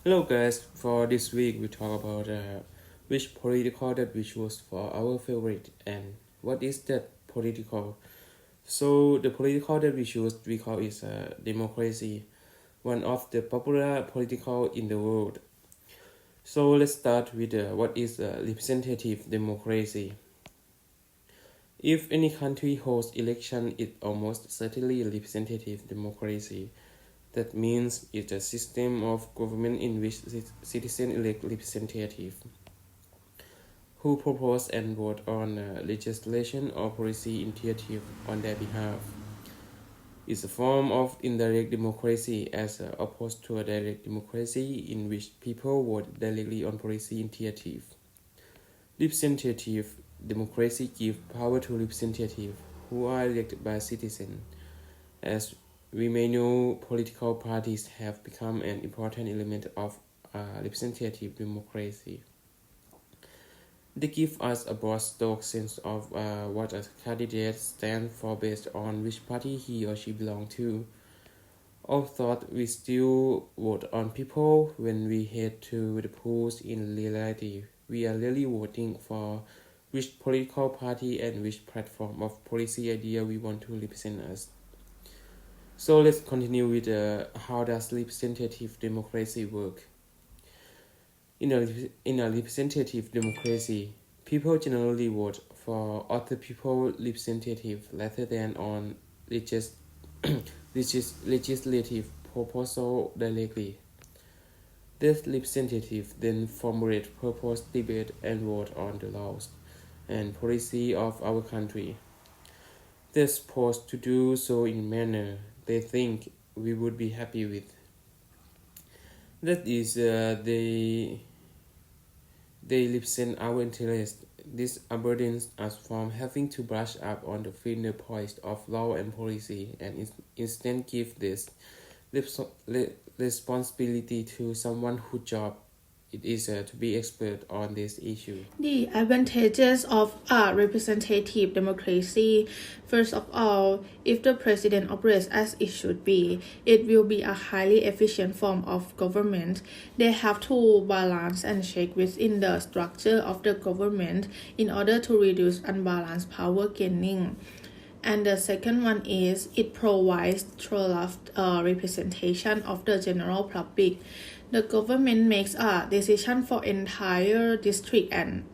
Hello guys, for this week we talk about which political that we choose for our favorite and what is that political. So the political that we choose we call is democracy, one of the popular political in the world. So let's start with what is representative democracy. If any country holds election, it almost certainly representative democracy. That means it's a system of government in which citizens elect representatives who propose and vote on legislation or policy initiative on their behalf. It's a form of indirect democracy as opposed to a direct democracy in which people vote directly on policy initiative. Representative democracy gives power to representatives who are elected by citizens. As we may know, political parties have become an important element of representative democracy. They give us a broad stroke sense of what a candidate stands for based on which party he or she belongs to. Although we still vote on people when we head to the polls, in reality, we are really voting for which political party and which platform of policy idea we want to represent us. So let's continue with how does representative democracy work. In a representative democracy, people generally vote for other people's representative rather than on legislative proposal directly. This representative then formulate purpose, debate, and vote on the laws and policy of our country. They're supposed to do so in a manner they think we would be happy with. That is, they represent our interest. This burdens us from having to brush up on the finer points of law and policy, and instead give this responsibility to someone whose job it is to be expert on this issue. The advantages of a representative democracy. First of all, if the president operates as it should be, it will be a highly efficient form of government. They have to balance and check within the structure of the government in order to reduce unbalanced power gaining. And the second one is it provides thorough representation of the general public. The government makes a decision for entire district and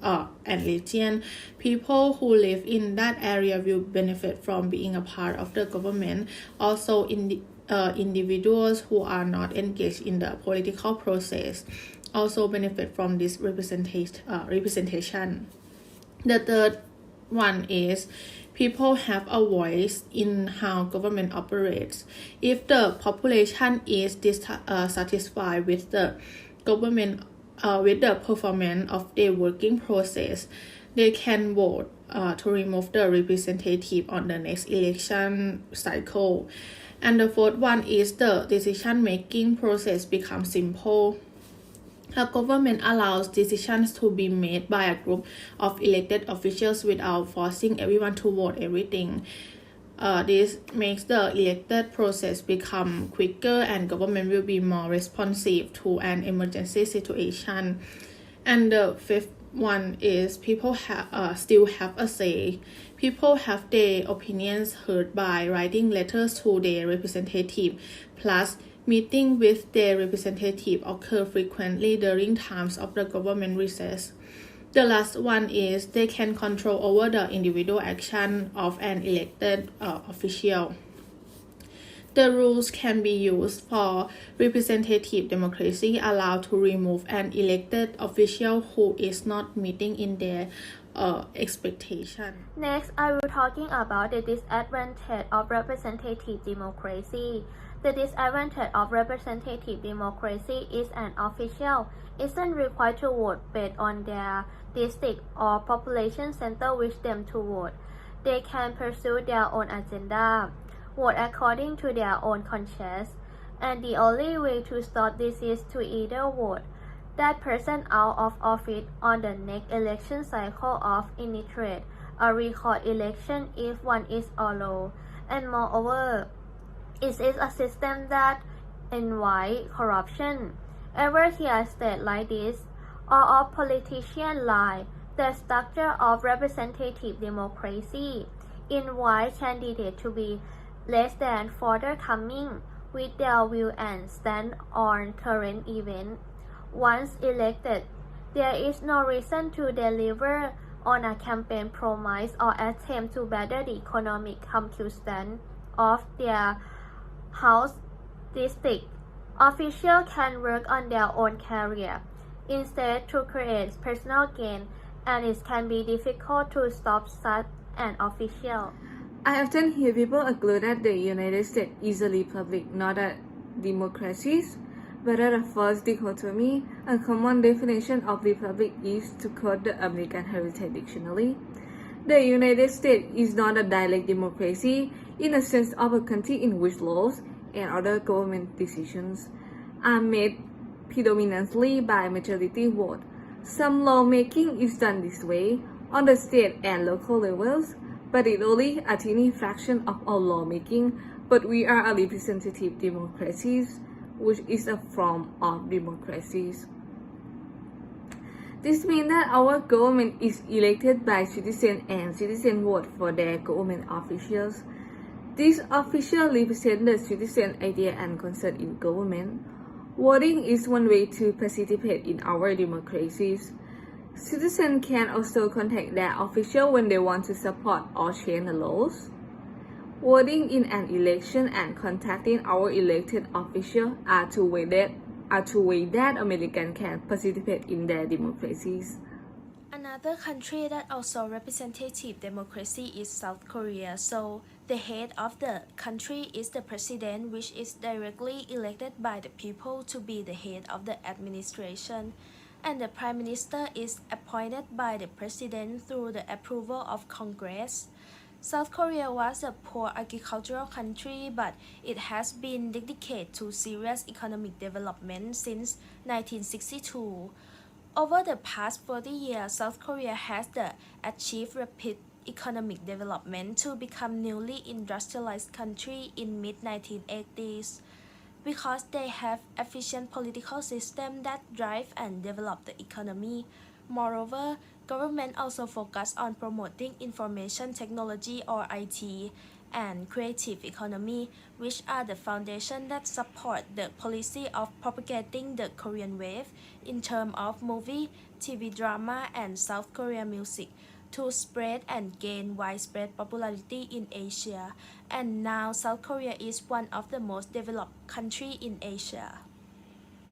region. People who live in that area will benefit from being a part of the government. Also, individuals who are not engaged in the political process also benefit from this representation. The third one is people have a voice in how government operates. If the population is dissatisfied with the government, with the performance of their working process, they can vote to remove the representative on the next election cycle. And the fourth one is the decision-making process becomes simple. A government allows decisions to be made by a group of elected officials without forcing everyone to vote everything. This makes the elected process become quicker and government will be more responsive to an emergency situation. And the fifth one is people still have a say. People have their opinions heard by writing letters to their representative. Plus, meeting with their representative occur frequently during times of the government recess. The last one is they can control over the individual action of an elected official. The rules can be used for representative democracy, allowed to remove an elected official who is not meeting in their expectation. Next, I will talking about the disadvantage of representative democracy. The disadvantage of representative democracy is an official isn't required to vote based on their district or population center wish them to vote. They can pursue their own agenda, vote according to their own conscience, and the only way to stop this is to either vote that person out of office on the next election cycle of initiate a recall election if one is allowed, and moreover, it is a system that invites corruption. Ever hear a state like this? Or a politician lie? The structure of representative democracy invites candidates to be less than forthcoming with their view and stand on current events. Once elected, there is no reason to deliver on a campaign promise or attempt to better the economic circumstances of their house district. Officials can work on their own career instead to create personal gain, and it can be difficult to stop such an official. I often hear people argue that the United States is a republic, not a democracy. Whether the first dichotomy, a common definition of republic is to quote the American Heritage Dictionary. The United States is not a direct democracy in the sense of a country in which laws and other government decisions are made predominantly by majority vote. Some lawmaking is done this way on the state and local levels, but it's only a tiny fraction of all lawmaking. But we are a representative democracy, which is a form of democracy. This means that our government is elected by citizens and citizens vote for their government officials. These officials represent the citizen idea and concern in government. Voting is one way to participate in our democracies. Citizens can also contact their official when they want to support or change the laws. Voting in an election and contacting our elected official are two ways that Americans can participate in their democracies. Another country that also representative democracy is South Korea. So the head of the country is the president, which is directly elected by the people to be the head of the administration. And the prime minister is appointed by the president through the approval of Congress. South Korea was a poor agricultural country, but it has been dedicated to serious economic development since 1962. Over the past 40 years, South Korea has achieved rapid economic development to become newly industrialized country in mid-1980s. Because they have efficient political system that drive and develop the economy. Moreover, government also focus on promoting information technology or IT and creative economy, which are the foundation that support the policy of propagating the Korean wave in terms of movie, TV drama, and South Korean music to spread and gain widespread popularity in Asia. And now South Korea is one of the most developed countries in Asia.